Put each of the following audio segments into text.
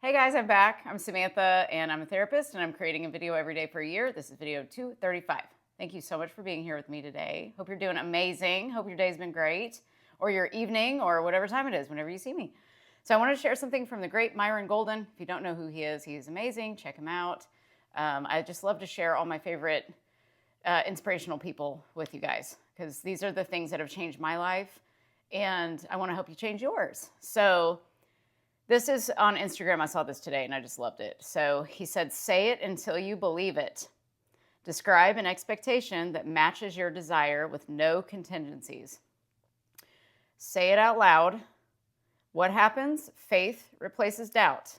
Hey guys, I'm back. I'm Samantha and I'm a therapist and I'm creating a video every day for a year. This is video 235. Thank you so much for being here with me today. Hope you're doing amazing. Hope your day's been great, or your evening, or whatever time it is whenever you see me. So I want to share something from the great Myron Golden. If you don't know who he is amazing. Check him out. I just love to share all my favorite inspirational people with you guys, because these are the things that have changed my life and I want to help you change yours. So this is on Instagram. I saw this today and I just loved it. So he said, say it until you believe it. Describe an expectation that matches your desire with no contingencies. Say it out loud. What happens? Faith replaces doubt.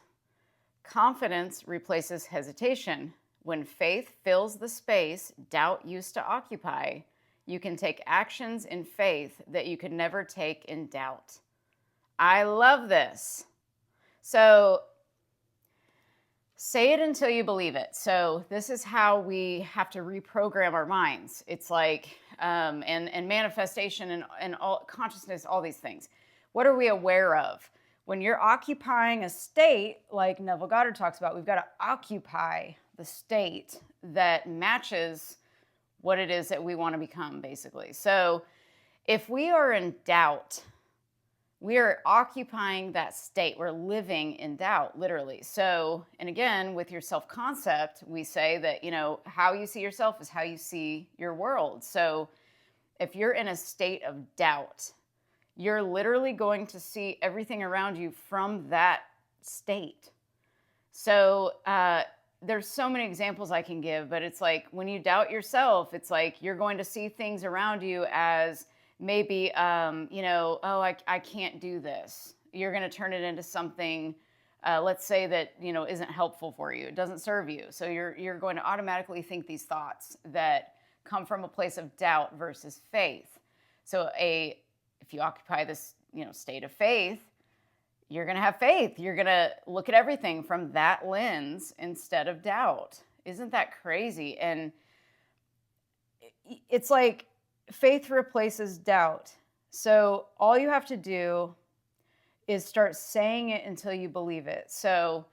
Confidence replaces hesitation. When faith fills the space doubt used to occupy, you can take actions in faith that you could never take in doubt. I love this. So say it until you believe it. So this is how we have to reprogram our minds. It's like, and manifestation and all consciousness, all these things. What are we aware of? When you're occupying a state, like Neville Goddard talks about, we've got to occupy the state that matches what it is that we want to become, basically. So if we are in doubt, we are occupying that state. We're living in doubt, literally. So, and again, with your self-concept, we say that, how you see yourself is how you see your world. So if you're in a state of doubt, you're literally going to see everything around you from that state. So there's so many examples I can give, but it's like when you doubt yourself, it's like you're going to see things around you as maybe, I can't do this. You're going to turn it into something, let's say that, isn't helpful for you. It doesn't serve you. So you're going to automatically think these thoughts that come from a place of doubt versus faith. So if you occupy this, state of faith, you're going to have faith. You're going to look at everything from that lens instead of doubt. Isn't that crazy? And it's like, faith replaces doubt. So all you have to do is start saying it until you believe it. So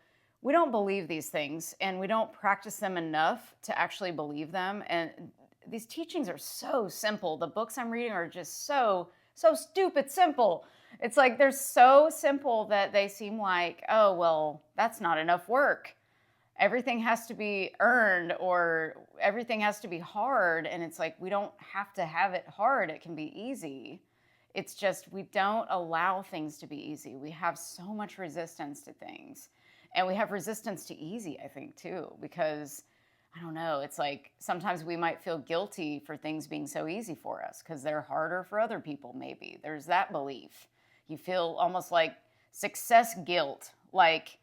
we don't believe these things and we don't practice them enough to actually believe them. And these teachings are so simple. The books I'm reading are just so stupid simple. It's like they're so simple that they seem like, oh, well, that's not enough work. Everything has to be earned or everything has to be hard. And it's like, we don't have to have it hard. It can be easy. It's just, we don't allow things to be easy. We have so much resistance to things. And we have resistance to easy, I think, too, because I don't know. It's like sometimes we might feel guilty for things being so easy for us because they're harder for other people, maybe. There's that belief. You feel almost like success guilt, like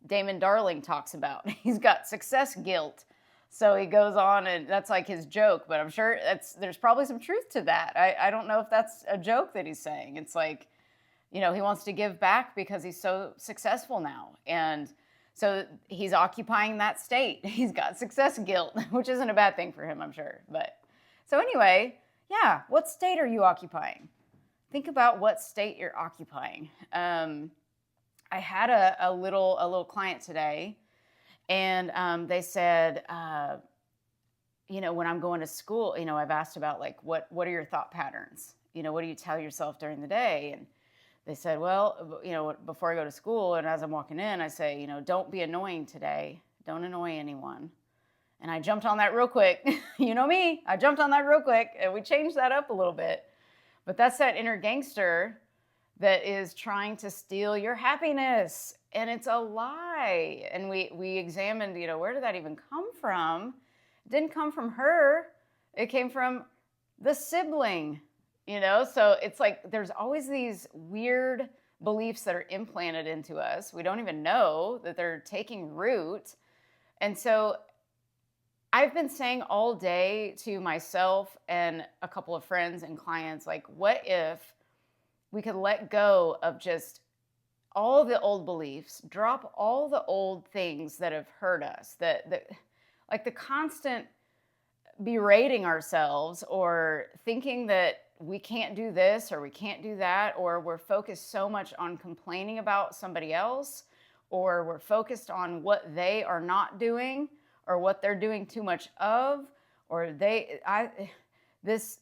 Damon Darling talks about. He's got success guilt. So he goes on, and that's like his joke, but I'm sure there's probably some truth to that. I don't know if that's a joke that he's saying. It's like, he wants to give back because he's so successful now. And so he's occupying that state. He's got success guilt, which isn't a bad thing for him, I'm sure. But so anyway, yeah, what state are you occupying? Think about what state you're occupying. I had a little client today, and they said, when I'm going to school, I've asked about like, what are your thought patterns? What do you tell yourself during the day? And they said, well, before I go to school and as I'm walking in, I say, don't be annoying today. Don't annoy anyone. And I jumped on that real quick. You know me, I jumped on that real quick and we changed that up a little bit. But that's that inner gangster that is trying to steal your happiness. And it's a lie. And we examined, where did that even come from? It didn't come from her. It came from the sibling, So it's like there's always these weird beliefs that are implanted into us. We don't even know that they're taking root. And so I've been saying all day to myself and a couple of friends and clients, like, what if we could let go of just all the old beliefs, drop all the old things that have hurt us, that like the constant berating ourselves or thinking that we can't do this or we can't do that, or we're focused so much on complaining about somebody else or we're focused on what they are not doing or what they're doing too much of, or this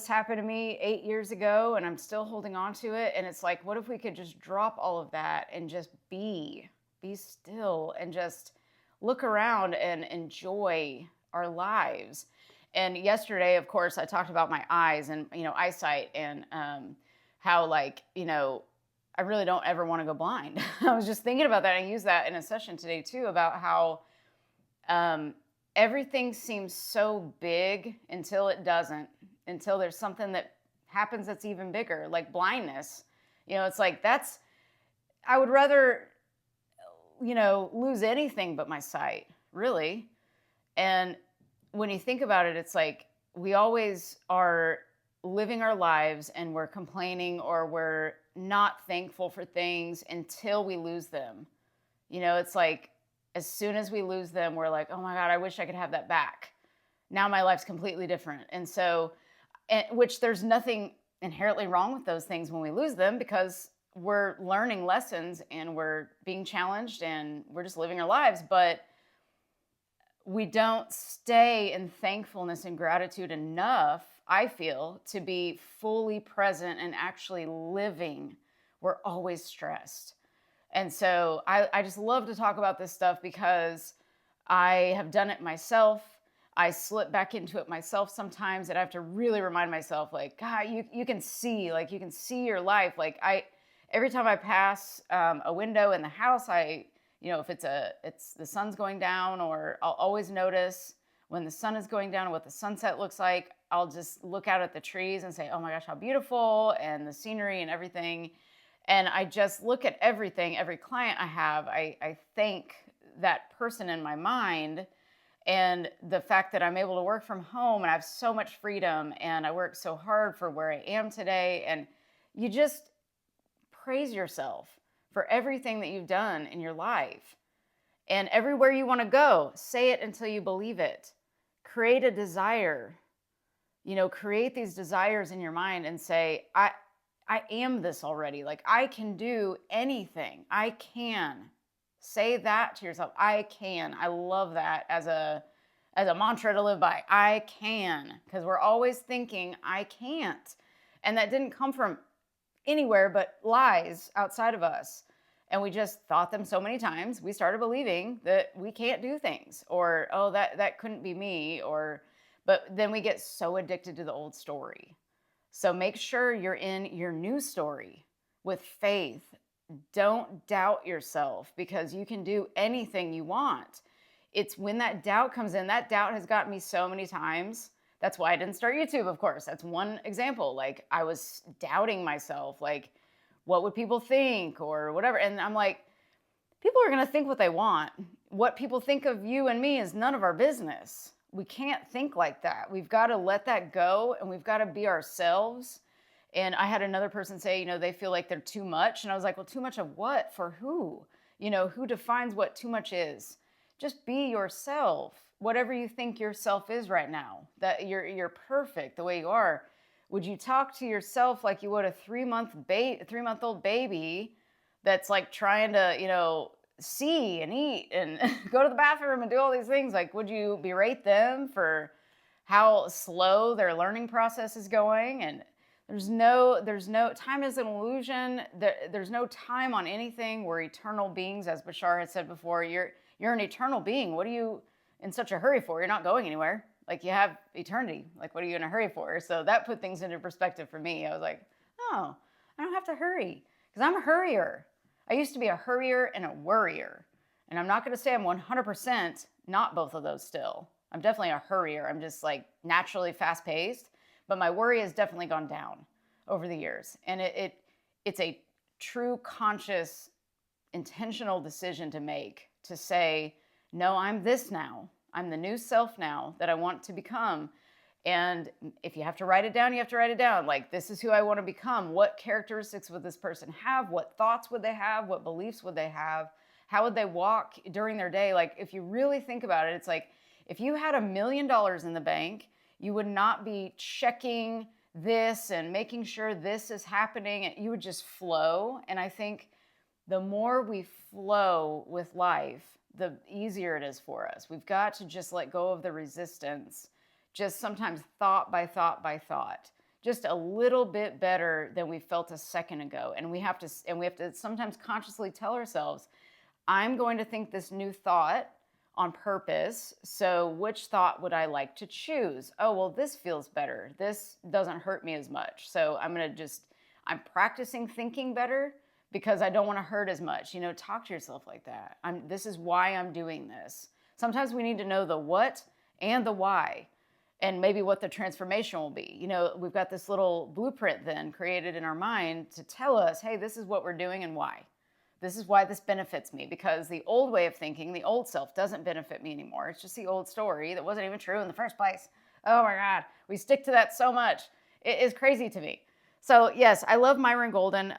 happened to me 8 years ago and I'm still holding on to it. And it's like, what if we could just drop all of that and just be still and just look around and enjoy our lives. And yesterday, of course, I talked about my eyes and, eyesight and how I really don't ever want to go blind. I was just thinking about that. I used that in a session today too, about how everything seems so big until it doesn't, until there's something that happens that's even bigger, like blindness. It's like I would rather, lose anything but my sight, really. And when you think about it, it's like we always are living our lives and we're complaining or we're not thankful for things until we lose them. It's like as soon as we lose them, we're like, oh my God, I wish I could have that back. Now my life's completely different. And so, which there's nothing inherently wrong with those things when we lose them, because we're learning lessons and we're being challenged and we're just living our lives. But we don't stay in thankfulness and gratitude enough, I feel, to be fully present and actually living. We're always stressed. And so I just love to talk about this stuff because I have done it myself. I slip back into it myself sometimes, and I have to really remind myself, like, God, you can see your life. Like every time I pass a window in the house, if it's the sun's going down, or I'll always notice when the sun is going down and what the sunset looks like. I'll just look out at the trees and say, oh my gosh, how beautiful, and the scenery and everything. And I just look at everything, every client I have, I thank that person in my mind. And the fact that I'm able to work from home and I have so much freedom and I work so hard for where I am today. And you just praise yourself for everything that you've done in your life. And everywhere you want to go, say it until you believe it. Create a desire. Create these desires in your mind and say, I am this already. Like, I can do anything. I can. Say that to yourself. I can. I love that as a mantra to live by. I can. Because we're always thinking, I can't. And that didn't come from anywhere but lies outside of us. And we just thought them so many times, we started believing that we can't do things, or, oh, that couldn't be me, but then we get so addicted to the old story. So make sure you're in your new story with faith. Don't doubt yourself, because you can do anything you want. It's when that doubt comes in, that doubt has got me so many times. That's why I didn't start YouTube, of course. That's one example. Like, I was doubting myself, like, what would people think or whatever? And I'm like, people are going to think what they want. What people think of you and me is none of our business. We can't think like that. We've got to let that go, and we've got to be ourselves. And I had another person say, they feel like they're too much. And I was like, well, too much of what? For who? Who defines what too much is? Just be yourself. Whatever you think yourself is right now, that you're perfect the way you are. Would you talk to yourself like you would a 3-month-old baby that's like trying to, see and eat and go to the bathroom and do all these things? Like, would you berate them for how slow their learning process is going? And there's no time is an illusion. There's no time on anything. We're eternal beings, as Bashar had said before. You're an eternal being. What are you in such a hurry for? You're not going anywhere. Like, you have eternity. Like, what are you in a hurry for? So that put things into perspective for me. I was like, oh, I don't have to hurry, because I'm a hurrier. I used to be a hurrier and a worrier. And I'm not going to say I'm 100% not both of those still. I'm definitely a hurrier. I'm just like naturally fast paced, but my worry has definitely gone down over the years. And it's a true conscious, intentional decision to make, to say, no, I'm this now. I'm the new self now that I want to become. And if you have to write it down, you have to write it down. Like, this is who I want to become. What characteristics would this person have? What thoughts would they have? What beliefs would they have? How would they walk during their day? Like, if you really think about it, it's like, if you had $1 million in the bank, you would not be checking this and making sure this is happening. You would just flow. And I think the more we flow with life, the easier it is for us. We've got to just let go of the resistance, just sometimes thought by thought by thought, just a little bit better than we felt a second ago. And we have to sometimes consciously tell ourselves, I'm going to think this new thought on purpose. So which thought would I like to choose? Oh, well, this feels better. This doesn't hurt me as much. So I'm practicing thinking better because I don't want to hurt as much. Talk to yourself like that. This is why I'm doing this. Sometimes we need to know the what and the why, and maybe what the transformation will be. We've got this little blueprint then created in our mind to tell us, hey, this is what we're doing and why. This is why this benefits me, because the old way of thinking, the old self, doesn't benefit me anymore. It's just the old story that wasn't even true in the first place. Oh my God, we stick to that so much. It is crazy to me. So yes, I love Myron Golden.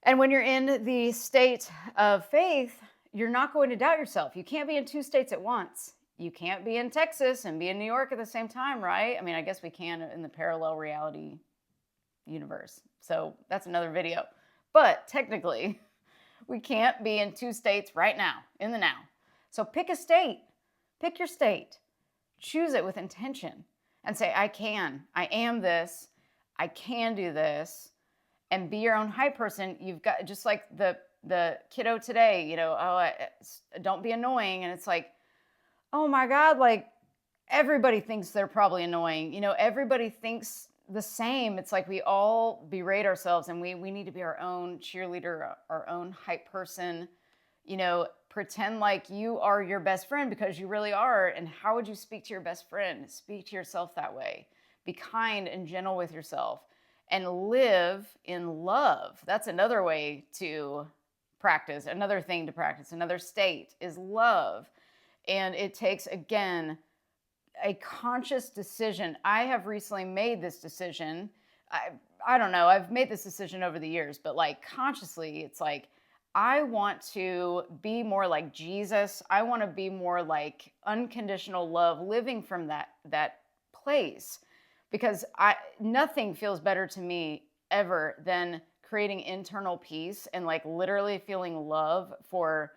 And when you're in the state of faith, you're not going to doubt yourself. You can't be in two states at once. You can't be in Texas and be in New York at the same time, right? I mean, I guess we can in the parallel reality universe. So that's another video. But technically, we can't be in two states right now, in the now. So pick a state. Pick your state. Choose it with intention and say, I am this. I can do this. And be your own hype person. You've got, just like the kiddo today, don't be annoying. And it's like, oh my God, like everybody thinks they're probably annoying. Everybody thinks the same. It's like we all berate ourselves, and we need to be our own cheerleader, our own hype person. Pretend like you are your best friend, because you really are. And how would you speak to your best friend? Speak to yourself that way. Be kind and gentle with yourself, and live in love. That's another way to practice. Another thing to practice, another state, is love. And it takes, again, a conscious decision. I have recently made this decision. I don't know, I've made this decision over the years, but like consciously, it's like, I want to be more like Jesus. I want to be more like unconditional love, living from that place. Because nothing feels better to me ever than creating internal peace and like literally feeling love for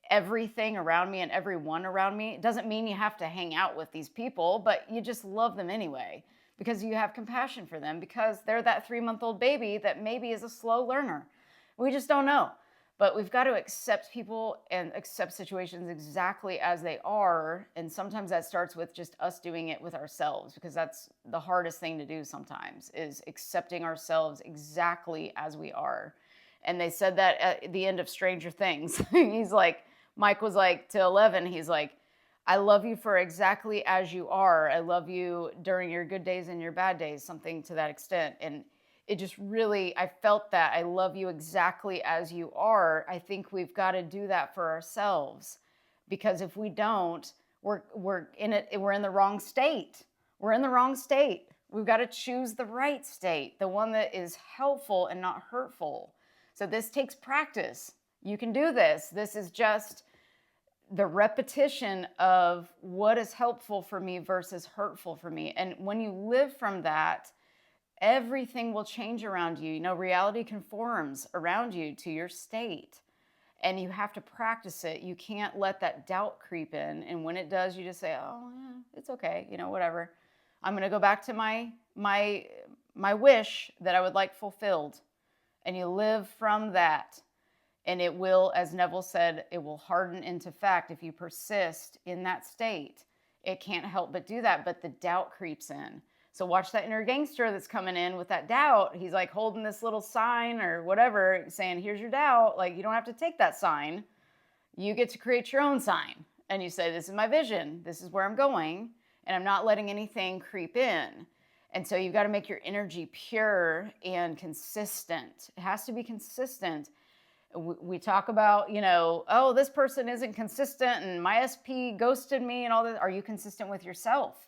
everything around me and everyone around me. It doesn't mean you have to hang out with these people, but you just love them anyway, because you have compassion for them, because they're that 3-month-old baby that maybe is a slow learner. We just don't know. But we've got to accept people and accept situations exactly as they are. And sometimes that starts with just us doing it with ourselves, because that's the hardest thing to do sometimes, is accepting ourselves exactly as we are. And they said that at the end of Stranger Things. Mike was like to 11, he's like, I love you for exactly as you are. I love you during your good days and your bad days, something to that extent. And it just really, I felt that. I love you exactly as you are. I think we've got to do that for ourselves, because if we don't, we're in the wrong state. We're in the wrong state. We've got to choose the right state, the one that is helpful and not hurtful. So this takes practice. You can do this. This is just the repetition of what is helpful for me versus hurtful for me. And when you live from that, everything will change around you. Reality conforms around you to your state, and you have to practice it. You can't let that doubt creep in. And when it does, you just say, oh, yeah, it's okay. Whatever. I'm going to go back to my wish that I would like fulfilled. And you live from that. And it will, as Neville said, it will harden into fact if you persist in that state. It can't help but do that, but the doubt creeps in. So watch that inner gangster that's coming in with that doubt. He's like holding this little sign or whatever, saying, here's your doubt. Like, you don't have to take that sign. You get to create your own sign. And you say, this is my vision. This is where I'm going. And I'm not letting anything creep in. And so you've got to make your energy pure and consistent. It has to be consistent. We talk about, oh, this person isn't consistent and my SP ghosted me and all this. Are you consistent with yourself?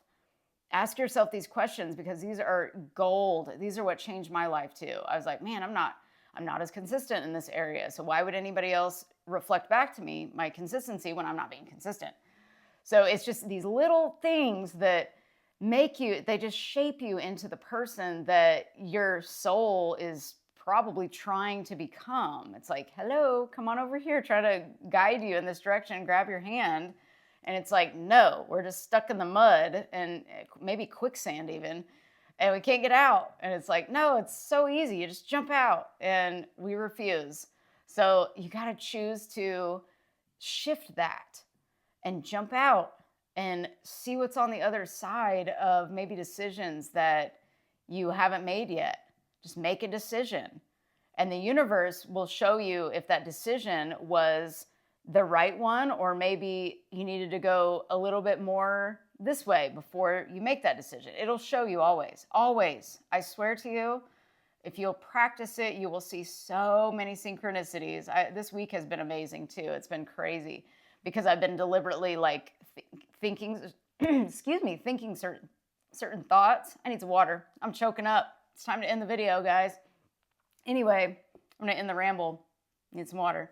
Ask yourself these questions, because these are gold. These are what changed my life too. I was like, man, I'm not as consistent in this area. So why would anybody else reflect back to me my consistency when I'm not being consistent? So it's just these little things that they just shape you into the person that your soul is probably trying to become. It's like, hello, come on over here, try to guide you in this direction, grab your hand. And it's like, no, we're just stuck in the mud and maybe quicksand even, and we can't get out. And it's like, no, it's so easy. You just jump out, and we refuse. So you got to choose to shift that and jump out and see what's on the other side of maybe decisions that you haven't made yet. Just make a decision, and the universe will show you if that decision was the right one, or maybe you needed to go a little bit more this way before you make that decision. It'll show you always, always. I swear to you, if you'll practice it, you will see so many synchronicities. This week has been amazing too. It's been crazy because I've been deliberately like thinking, thinking certain thoughts. I need some water. I'm choking up. It's time to end the video, guys. Anyway, I'm gonna end the ramble. Need some water.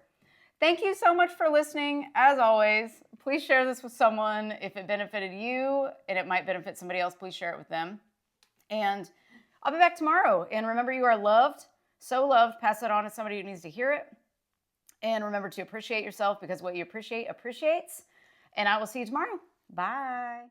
Thank you so much for listening. As always, please share this with someone. If it benefited you and it might benefit somebody else, please share it with them. And I'll be back tomorrow. And remember, you are loved, so loved. Pass it on to somebody who needs to hear it. And remember to appreciate yourself, because what you appreciate appreciates. And I will see you tomorrow. Bye.